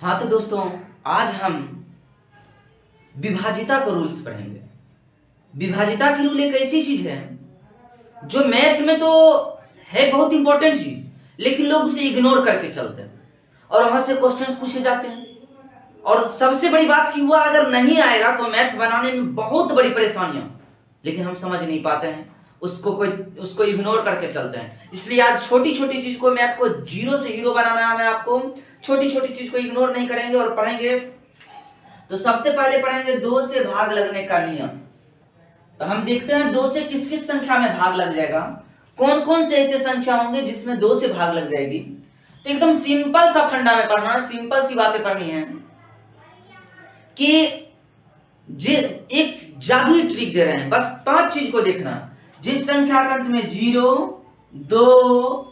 हाँ तो दोस्तों, आज हम विभाजिता का रूल्स पढ़ेंगे। विभाजिता की रूल एक ऐसी चीज है जो मैथ में तो है बहुत इंपॉर्टेंट चीज, लेकिन लोग उसे इग्नोर करके चलते हैं और वहां से क्वेश्चंस पूछे जाते हैं। और सबसे बड़ी बात कि वह अगर नहीं आएगा तो मैथ बनाने में बहुत बड़ी परेशानियां, लेकिन हम समझ नहीं पाते हैं, उसको इग्नोर करके चलते हैं। इसलिए आज छोटी छोटी चीज को, मैथ को जीरो से हीरो बनाना है आपको। छोटी छोटी चीज को इग्नोर नहीं करेंगे और पढ़ेंगे। तो सबसे पहले पढ़ेंगे 2 से भाग लगने का नियम। तो हम देखते हैं 2 से किस किस संख्या में भाग लग जाएगा, कौन कौन से ऐसे संख्या होंगे जिसमें 2 से भाग लग जाएगी। तो एकदम सिंपल सा फंडा में पढ़ना है, सिंपल सी बातें पढ़नी है कि एक जादुई ट्रिक दे रहे हैं। बस 5 चीज को देखना। जिस संख्या का अंत में 0, 2,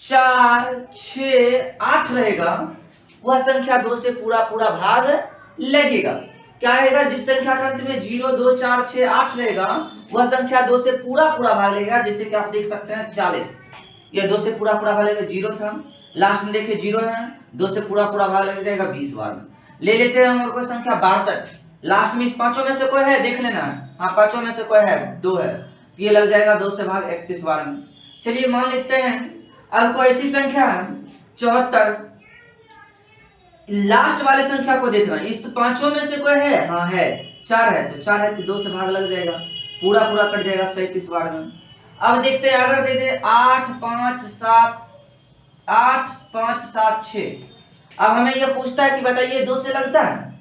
4, 6, 8 रहेगा, वह संख्या 2 से पूरा पूरा भाग लगेगा। क्या रहेगा? जिस संख्या का अंत में 0, 2, 4, 6, 8 रहेगा, वह संख्या 2 से पूरा पूरा भाग लगेगा। जैसे कि आप देख सकते हैं 40, यह 2 से पूरा पूरा भाग लगेगा। 0 था, लास्ट में देखिए 0 है, 2 से पूरा पूरा भाग लग जाएगा 20 बार में। ले लेते हैं हम और कोई संख्या 62, लास्ट में इस पांचों में से कोई है, देख लेना। हाँ, पांचों में से कोई है, 2 है, ये लग जाएगा 2 से भाग 31 बार में। चलिए मान लेते हैं अब कोई ऐसी संख्या है 74, लास्ट वाले संख्या को देखना। इस पांचों में से कोई है? हाँ है, 4 है, तो 4 है तो 2 से भाग लग जाएगा, पूरा पूरा कट जाएगा 37 बार में। अब देखते हैं, अगर दे दे 8, 5, 7, 6। अब हमें यह पूछता है कि बताइए 2 से लगता है?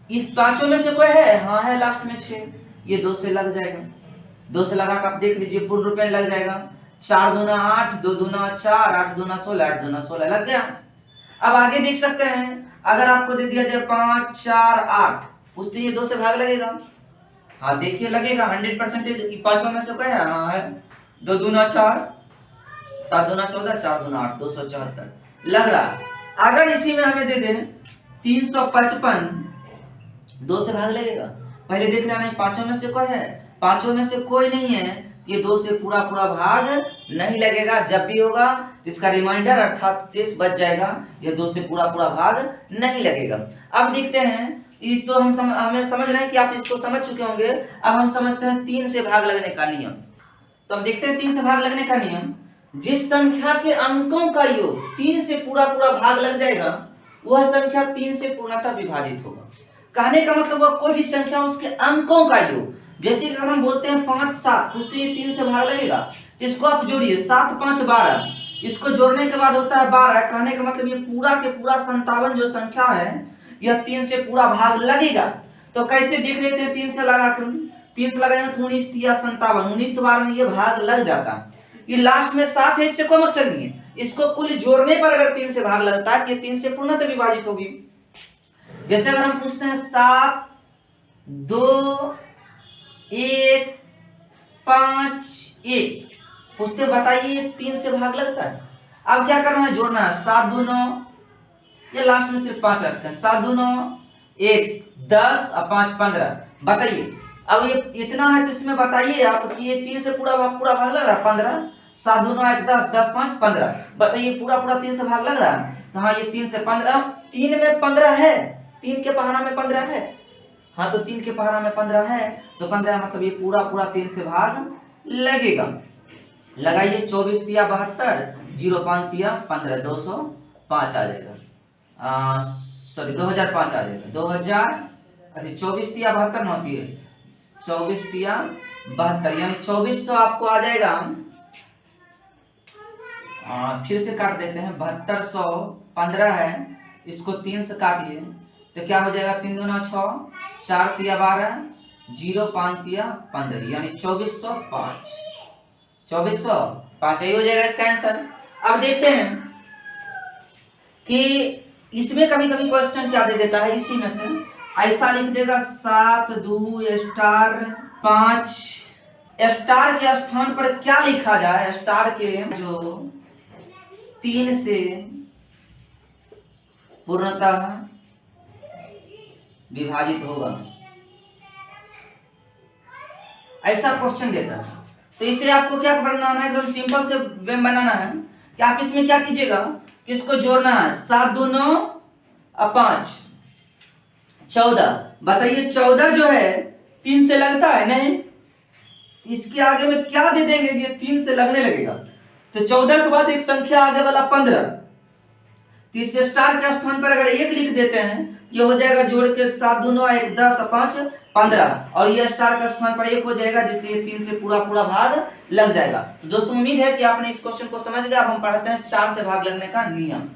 इस पांचों में से कोई है? हाँ है, लास्ट में 6, ये 2 से लग जाएगा। 2 से लगा कर आप देख लीजिए, पूर्ण रूप में लग जाएगा। 4 दूना 8, 2 दूना 4, 8 दूना 16, 8 दूना 16 लग गया। अब आगे देख सकते हैं, अगर आपको दे दिया जाए 5, 4, 8, पूछते ये 2 से भाग लगेगा? हाँ देखिए लगेगा 100%। पांचों में से कोई है? हाँ है, 2 दूना 4, 7 दूना 14, 4 दूना 8, 274 लग रहा। अगर इसी में हमें दे दें 355, 2 से भाग लगेगा? पहले देख लेना है पांचों में से कोई है? पांचों में से कोई नहीं है, ये 2 से पूरा पूरा भाग नहीं लगेगा। जब भी होगा इसका रिमाइंडर अर्थात शेष बच जाएगा, ये 2 से पूरा पूरा भाग नहीं लगेगा। अब देखते हैं, ये तो हमें समझ रहे हैं कि आप इसको समझ चुके होंगे। अब हम समझते हैं 3 से भाग लगने का नियम। तो हम देखते हैं 3 से भाग लगने का नियम। जिस संख्या के अंकों का योग 3 से पूरा पूरा भाग लग जाएगा, वह संख्या 3 से पूर्णतः विभाजित होगा। कहने का मतलब वह कोई भी संख्या उसके अंकों का योग, जैसे कि अगर हम बोलते हैं 5, 7, उससे ये 3 से भाग लगेगा। इसको आप जोड़िए, 7, 5, 12, इसको जोड़ने के बाद होता है 12। कहने का मतलब ये पूरा के पूरा 57 जो संख्या है, यह 3 से पूरा भाग लगेगा। तो कैसे देख लेते हैं? 3 से लगाकर, 3 से लगाएंगे तो 19 या 57, 19 बार में ये भाग लग जाता। ये लास्ट में 7 है, इससे कोई मकसद नहीं है। इसको कुल जोड़ने पर अगर 3 से भाग लगता है, कि 3 से पूर्णतः विभाजित होगी। जैसे अगर हम पूछते हैं 7, 2, 1, 5, 1, पूछते बताइए 3 से भाग लगता है? अब क्या करना है? जोड़ना है। 7 2 9, ये लास्ट में सिर्फ 5 रखते हैं। 7 2 9, 1 10 और 5 15। बताइए अब ये इतना है, तो इसमें बताइए आप कि ये 3 से पूरा भाग लग रहा है? 15। 7 2 9 1 10, 10 5 15। बताइए पूरा पूरा 3 से भाग लग रहा है? तो हाँ, ये 3 से 15, 3 में 15 है, 3 के पहाड़ा में 15 है। हाँ तो 3 के पहाड़ा में 15 है, तो 15 मतलब ये पूरा पूरा 3 से भाग लगेगा। लगाइए 24 तिया 72, 0 5 तिया 15, 205 आ जाएगा। सॉरी 2005 आ जाएगा। 2000, अच्छा 24 तिया 72 9 तिया 24 तिया 72, यानी 2400 आपको आ जाएगा। फिर से काट देते हैं, 7200 15 है, इसको 3 से काटिए तो क्या हो जाएगा? 3 दूना 6, 4 तिया 12, 0 5 तिया 15, यानी 2405। 2405 यही हो जाएगा इसका आंसर। अब देखते हैं कि इसमें कभी कभी क्वेश्चन क्या दे देता है, इसी में से ऐसा लिख देगा 7 2 स्टार 5। स्टार के स्थान पर क्या लिखा जाए? स्टार के जो 3 से पूर्णतः विभाजित होगा, ऐसा क्वेश्चन देता है। तो इसे आपको क्या बनाना है? एकदम सिंपल से वे बनाना है कि आप इसमें क्या कीजिएगा कि इसको जोड़ना है। 7 2 9, अब 5 14। बताइए 14 जो है 3 से लगता है नहीं, इसके आगे में क्या दे देंगे, ये 3 से लगने लगेगा। तो 14 के बाद एक संख्या आगे वाला 15, तो इस स्टार के स्थान पर अगर 1 लिख देते हैं, ये हो जाएगा जोड़ के 7 दूना 1 10 5 15, और ये स्टार के स्थान पर 1 हो जाएगा, जिससे ये 3 से पूरा पूरा भाग लग जाएगा। तो दोस्तों उम्मीद है कि आपने इस क्वेश्चन को समझ गया। अब हम पढ़ते हैं 4 से भाग लगने का नियम।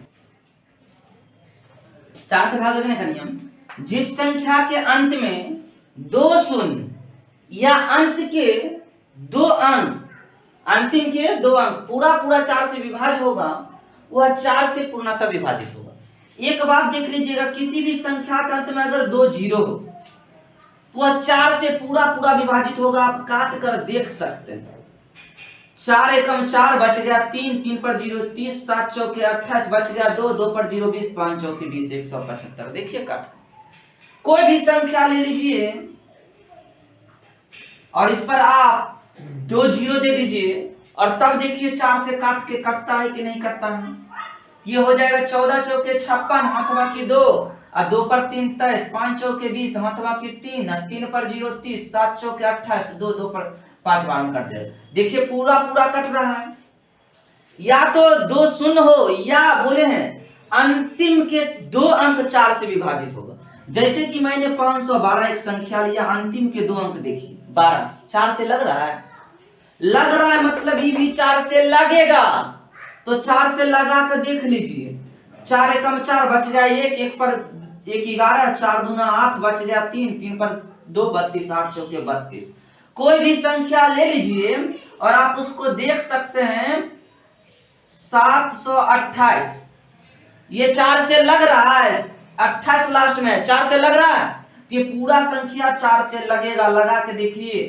4 से भाग लगने का नियम, जिस संख्या के अंत में 2 शून्य या अंत के 2 अंक, अंतिम के 2 अंक पूरा पूरा 4 से विभाज्य होगा, वह 4 से पूर्णतः विभाजित होगा। एक बात देख लीजिएगा, किसी भी संख्या के अंत में अगर 2 जीरो हो तो वह 4 से पूरा पूरा विभाजित होगा। आप काट कर देख सकते हैं। 4 एकम 4 बच गया 3, 3 पर 0 30, 7 चौके 28 बच गया 2, 2 पर 0 20, 5 चौके 20, 175। देखिए काट, कोई भी संख्या ले लीजिए और इस पर आप 2 जीरो दे दीजिए और तब देखिए 4 से काट के कटता है कि नहीं कटता है। ये हो जाएगा 14 चौके 56, हाथवा की 2 और 2 पर 3 23, 5 चौके 20, हाथवा की 3 और 3 पर 0 30, 7 चौके 28, 2 2 पर 5 बार में कट जाए। देखिए पूरा पूरा कट रहा है। या तो 2 शून्य हो या बोले हैं अंतिम के 2 अंक 4 से विभाजित होगा। जैसे कि मैंने 512 एक संख्या लिया, अंतिम के 2 अंक देखिए 12, 4 से लग रहा है, लग रहा है मतलब ये भी 4 से लगेगा। तो 4 से लगा कर देख लीजिए, 4 एकम 4 बच गया 1, 1 पर 1 11, 4 दूना 8 बच गया 3, 3 पर 2 32, 8 चौके 32। कोई भी संख्या ले लीजिए और आप उसको देख सकते हैं 728, ये 4 से लग रहा है, 28 लास्ट में 4 से लग रहा है, ये पूरा संख्या 4 से लगेगा। लगा के देखिए,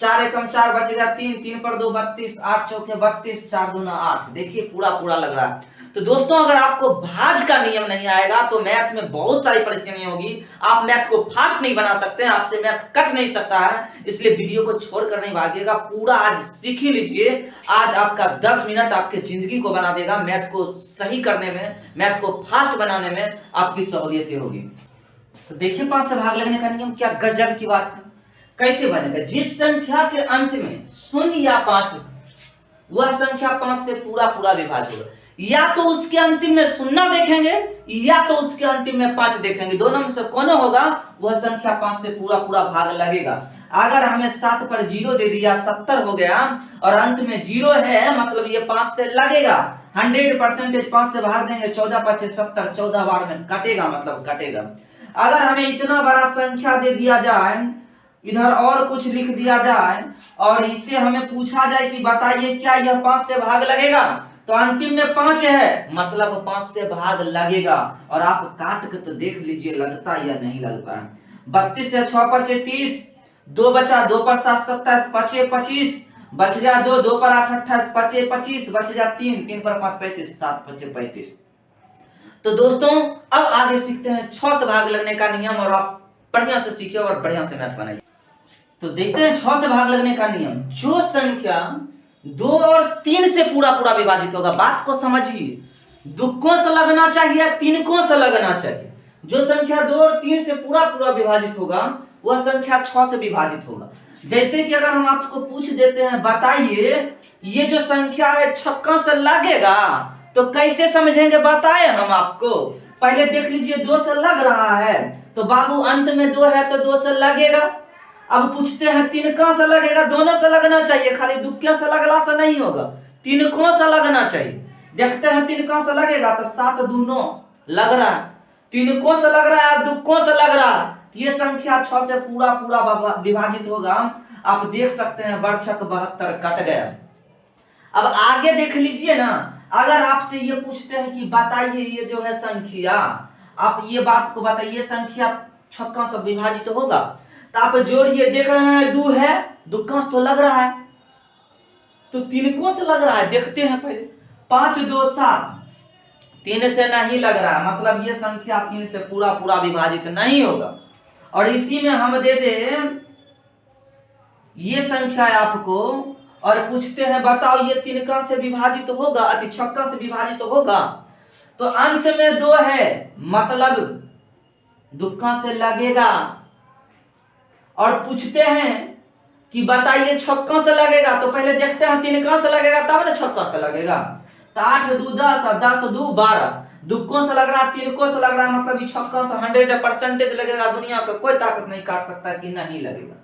4 एकम 4 बच गया 3, 3 पर 2 32, 8 चौके 32, 4 दूना 8। देखिए पूरा पूरा लग रहा है। तो दोस्तों अगर आपको भाज का नियम नहीं आएगा तो मैथ में बहुत सारी परेशानी होगी। आप मैथ को फास्ट नहीं बना सकते, आपसे मैथ कट नहीं सकता है, इसलिए वीडियो को छोड़कर नहीं भागिएगा। पूरा आज सीख ही लीजिए। आज आपका 10 मिनट आपके जिंदगी को बना देगा। मैथ को सही करने में, मैथ को फास्ट बनाने में आपकी सहूलियतें होगी। तो देखिए 5 से भाग लगने का नियम क्या गजब की बात है। कैसे बनेगा, जिस संख्या के अंत में 0 या 5 वह संख्या 5 से पूरा पूरा विभाज्य होगा। या तो उसके अंतिम में 0 देखेंगे या तो उसके अंतिम में 5 देखेंगे, दोनों में से कौन होगा वह संख्या 5 से पूरा पूरा भाग लगेगा। अगर हमें 7 पर 0 दे दिया 70 हो गया और अंत में 0 है, मतलब ये 5 से लगेगा। 100% 5 से भाग देंगे, 14 5 70, 14 बार में कटेगा, मतलब कटेगा। अगर हमें इतना बड़ा संख्या दे दिया जाए, इधर और कुछ लिख दिया जाए और इससे हमें पूछा जाए कि बताइए क्या यह 5 से भाग लगेगा, तो अंतिम में 5 है, मतलब 5 से भाग लगेगा। और आप काट के तो देख लीजिए लगता या नहीं लगता है। 32 से 6 5 30, 2 बचा, 2 पर 7 27, 5 25 बच गया 2, 2 पर 8 28, 5 25 बच गया 3, 3 पर 5 35, 7 5 35। तो दोस्तों अब आगे सीखते हैं 6 से भाग लगने का नियम, और आप बढ़िया से सीखिए और बढ़िया से मैथ बनाइए। तो देखते हैं 6 से भाग लगने का नियम। जो संख्या 2 और 3 से पूरा पूरा विभाजित होगा, बात को समझिए, दुक्कों से लगना चाहिए, तिनकों से लगना चाहिए। जो संख्या 2 और 3 से पूरा पूरा विभाजित होगा वह संख्या 6 से विभाजित होगा। जैसे कि अगर हम आपको पूछ देते हैं बताइए ये जो संख्या है छक्का से लगेगा, तो कैसे समझेंगे बताए हम आपको। पहले देख लीजिए 2 से लग रहा है, तो बाबू अंत में 2 है तो 2 से लगेगा। अब पूछते हैं तिनका से लगेगा, दोनों से लगना चाहिए, खाली दुक्के से लगला से नहीं होगा, तिनकों से लगना चाहिए। देखते हैं तिनका से लगेगा तो 7 दूनों लग रहा है, तिनकों से लग रहा है, दुक्कों से लग रहा है, ये संख्या 6 से पूरा पूरा विभाजित होगा। आप देख सकते हैं बरछक 72 कट गया। अब आगे देख लीजिए ना, अगर आपसे ये पूछते हैं कि बताइए ये जो है संख्या, आप ये बात को बताइए संख्या छक्का से विभाजित होगा, तो आप जोड़िए, देख रहे हैं 2 है, दुक्का तो लग रहा है, तो तिनकों से लग रहा है। देखते हैं पहले 5 2 7, 3 से नहीं लग रहा है, मतलब ये संख्या 3 से पूरा पूरा विभाजित नहीं होगा। और इसी में हम दे दे ये संख्या आपको और पूछते हैं बताओ ये तिनका से विभाजित होगा, अति छक्का से विभाजित होगा, तो अंत में 2 है मतलब दुक्का से लगेगा। और पूछते हैं कि बताइए छक्का से लगेगा, तो पहले देखते हैं तिनका से लगेगा तब ना छक्का से लगेगा। तो 8 2 10 और 10 2 12 दुक्कों से लग रहा है, तिनकों से लग रहा है, मतलब छक्का से 100% लगेगा। दुनिया का कोई ताकत नहीं काट सकता कि नहीं लगेगा।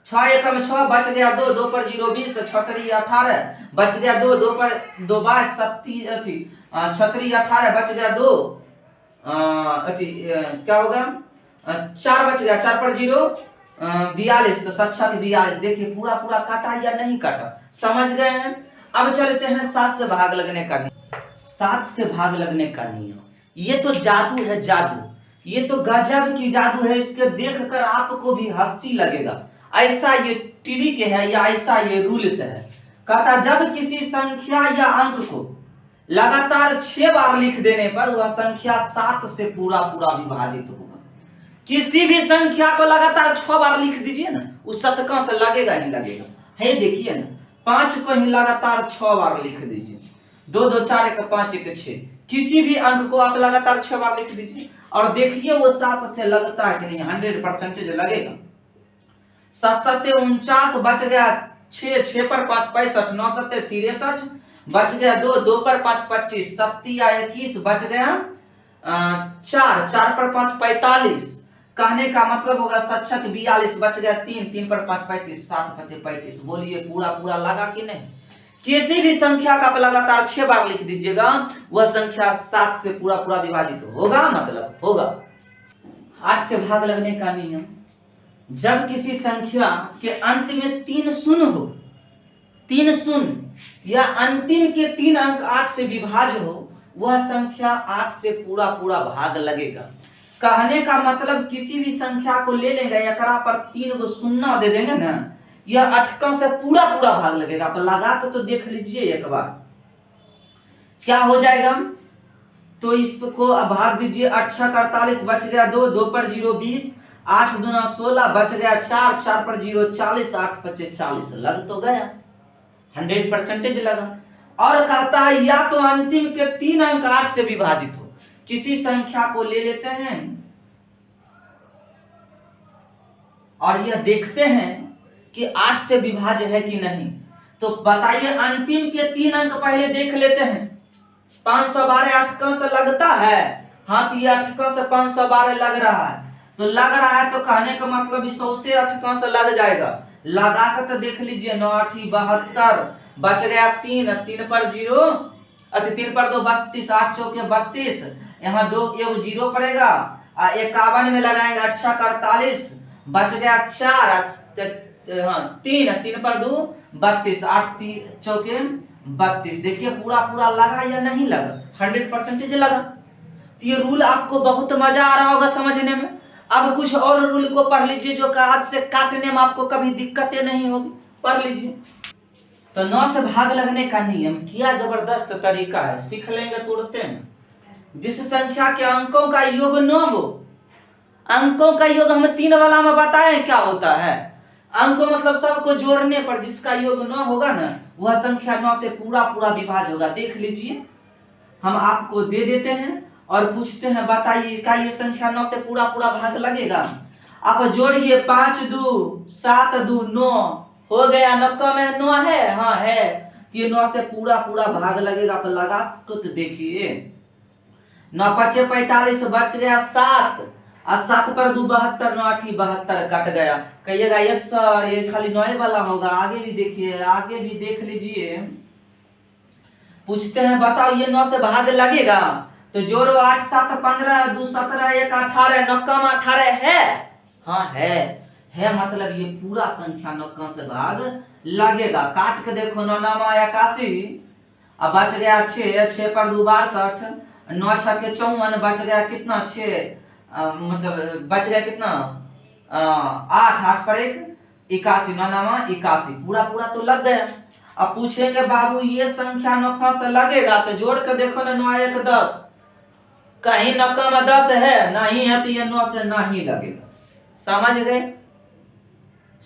6 एकम 6 बच गया 2, 2 पर 0 20, 6 3 18 बच गया 2, 2 पर 2 22 36 18 बच गया 2 क्या होगा 4 बच गया, 4 पर 0 42, तो 7 7 42। देखिए पूरा पूरा काटा या नहीं काटा, समझ गए हैं। अब चलते हैं 7 से भाग लगने का नियम। 7 से भाग लगने का नियम, ये तो जादू है, जादू, ये तो गजब की जादू है। इसके देखकर आपको भी हंसी लगेगा। ऐसा ये ट्रिक है या ऐसा ये रूल्स है। कहता जब किसी संख्या या अंक को लगातार 6 बार लिख देने पर वह संख्या 7 से पूरा पूरा विभाजित होगा। किसी भी संख्या को लगातार 6 बार लिख दीजिए ना, उस शतकों से लगेगा ही लगेगा। है देखिए ना, 5 को ही लगातार 6 बार लिख दीजिए, 2 2 4 1 5 1 6। किसी भी अंक को आप लगातार 6 बार लिख दीजिए और देखिए वो 7 से लगता है कि नहीं, 100% लगेगा। 7 7 49 बच गया 6, 6 पर 5 65, 9 7 63 बच गया 2, 2 पर 5 25, 7 21 बच गया 4, 4 पर 5 45। कहने का मतलब होगा 7 7 42 बच गया 3, 3 पर 5 35, 7 5 35। बोलिए पूरा पूरा लगा कि नहीं। किसी भी संख्या का आप लगातार 6 बार लिख दीजिएगा, वह संख्या 7 से पूरा पूरा विभाजित होगा, मतलब होगा। 8 से भाग लगने का नियम, जब किसी संख्या के अंत में 3 शून्य हो, 3 शून्य या अंतिम के 3 अंक 8 से विभाज्य हो, वह संख्या 8 से पूरा पूरा भाग लगेगा। कहने का मतलब किसी भी संख्या को ले लेंगे, एकरा पर 3 गो शून्य दे देंगे ना, यह 8 से पूरा पूरा भाग लगेगा। आप लगा के तो देख लीजिए एक बार क्या हो जाएगा। तो इसको भाग दीजिए, 8 6 48 बच गया 2, 2 पर 0 20, 8 दूना 16 बच गया 4, 4 पर 0 40, 8 5 40। लग तो गया, 100% लगा। और कहता है या तो अंतिम के 3 अंक 8 से विभाजित हो। किसी संख्या को ले लेते हैं और यह देखते हैं कि 8 से विभाज्य है कि नहीं। तो बताइए अंतिम के 3 अंक पहले देख लेते हैं। 512 8 से लगता है, हाँ तो ये 8 से 512 लग रहा है। तो लग रहा है तो कहने का मतलब 100 से 8 से लग जाएगा। लगा कर तो देख लीजिए, 9 8 72 बच गया 3, 3 पर 0, अच्छा 3 पर 2 32, 8 चौके 32, यहाँ 2 1 0 पड़ेगा। 51 में लगाएंगे 8 6 48 बच गया 4, 3 3 पर 2 32, 8 चौके 32। देखिए पूरा पूरा लगा या नहीं लगा, 100% लगा। तो ये रूल आपको बहुत मजा आ रहा होगा समझने में। अब कुछ और रूल को पढ़ लीजिए जो काज से काटने में आपको कभी दिक्कतें नहीं होगी, पढ़ लीजिए। तो 9 से भाग लगने का नियम क्या जबरदस्त तरीका है, सीख लेंगे तुरंत में। जिस संख्या के अंकों का योग 9 हो, अंकों का योग हम 3 वाला में बताएं क्या होता है। अंक मतलब सबको जोड़ने पर जिसका योग 9 होगा ना, वह संख्या 9 से पूरा पूरा विभाज्य होगा। देख लीजिए, हम आपको दे देते हैं और पूछते हैं बताइए क्या ये संख्या 9 से पूरा पूरा भाग लगेगा। आप जोड़िए, 5 2 7 2 9 हो गया। 9 में 9 है, हाँ है, ये 9 से पूरा पूरा भाग लगेगा। तो लगा तो देखिए, 9 5 45 बच गया 7, और 7 पर 2 72, 9 8 72 कट गया। कहिएगा यस सर ये खाली 9 वाला होगा। आगे भी देखिए, आगे भी देख लीजिए। पूछते हैं बताओ ये 9 से भाग लगेगा, तो जोड़ो 8 7 15, 2 17, 1 18, 9 में 18 है, हाँ है मतलब ये पूरा संख्या 9 से भाग लगेगा। काट के देखो, 9 9 81, अब बच गया 6, 6 पर 2 62, 9 6 के 54 बच गया कितना 6, मतलब बच गया कितना 8, 8 पर 1 81, 9 9 81, पूरा पूरा तो लग गया। अब पूछेंगे बाबू ये संख्या 9 से लगेगा, तो जोड़ कर देखो ना, 9 1 10, कहीं 9 में 10 है नहीं है, तो ये 9 से नहीं लगेगा।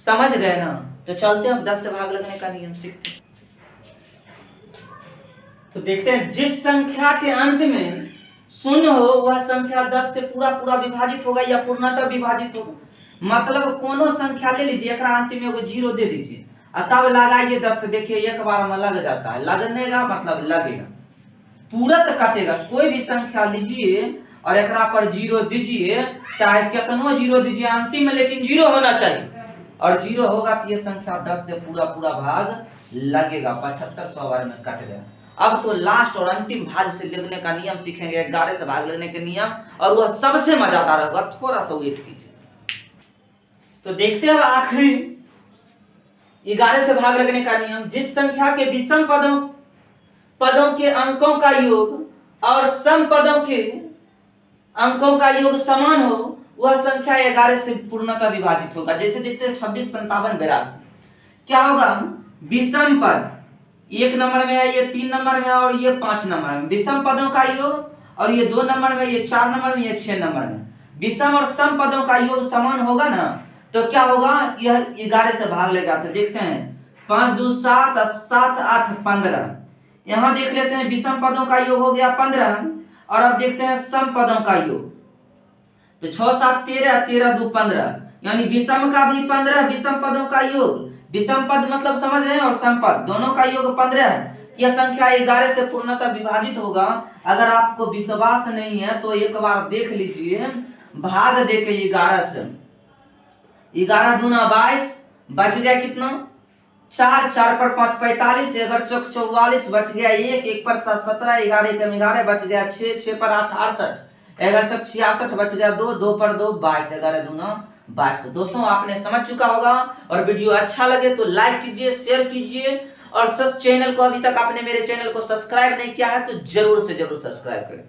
समझ गए ना। तो चलते हैं 10 से भाग लगने का नियम सीखते। तो देखते हैं जिस संख्या के अंत में शून्य हो वह संख्या 10 से पूरा पूरा विभाजित होगा या पूर्णतः विभाजित होगा। मतलब कोनो संख्या ले लीजिए, एक अंत में एगो 0 दे दीजिए और तब लगाइए 10 से, देखिए एक बार में लग जाता है। लगने का मतलब लगेगा, तुरंत कटेगा। कोई भी संख्या लीजिए और एक पर 0 दीजिए, चाहे कितनो 0 दीजिए अंतिम में, लेकिन 0 होना चाहिए। और 0 होगा तो ये संख्या 10 से पूरा पूरा भाग लगेगा। 7500 बार में कट गया। अब तो लास्ट और अंतिम भाग से लगने का नियम सीखेंगे, 11 से भाग लगने के नियम, और वह सबसे मजेदार होगा। थोड़ा सा वेट कीजिए। तो देखते हैं आखिरी 11 से भाग लगने का नियम। जिस संख्या के विषम पदों के अंकों का योग और सम पदों के अंकों का योग समान हो वह संख्या 11 से पूर्णतः विभाजित होगा। जैसे देखते हैं 26, 57, 82। क्या होगा? विषम पद 1 नंबर में है, ये 3 नंबर में है और ये 5 नंबर में। विषम पदों का योग, और ये 2 नंबर में, ये 4 नंबर में, ये 6 नंबर में। विषम और सम पदों का योग समान होगा ना, तो क्या होगा? यह 11 से भाग लेगा। तो देखते हैं 5 2 7, 7 8 15। यहां देख लेते हैं विषम पदों का योग हो गया 15, और अब देखते हैं सम पदों का योग। तो 6 7 13, 13 2 15, यानी विषम का भी 15, विषम पदों का योग, विषम पद मतलब समझ रहे हैं, और सम पद दोनों का योग 15 है। यह संख्या 11 से पूर्णतः विभाजित होगा। अगर आपको विश्वास नहीं है तो एक बार देख लीजिए, भाग देके 11 से। 11 दूना 22, बच गया कितना? 4, 4 पर 5 45, 11 चौक 44, बच गया 1, 1 पर 7 17, 11 कम 11, बच गया 6, 6 पर 8 68, 11 चौक 66, बच गया 2, 2 पर 2 22, 11 दूना 22। तो दोस्तों आपने समझ चुका होगा। और वीडियो अच्छा लगे तो लाइक कीजिए, शेयर कीजिए, और चैनल को अभी तक आपने मेरे चैनल को सब्सक्राइब नहीं किया है तो जरूर से जरूर सब्सक्राइब करें।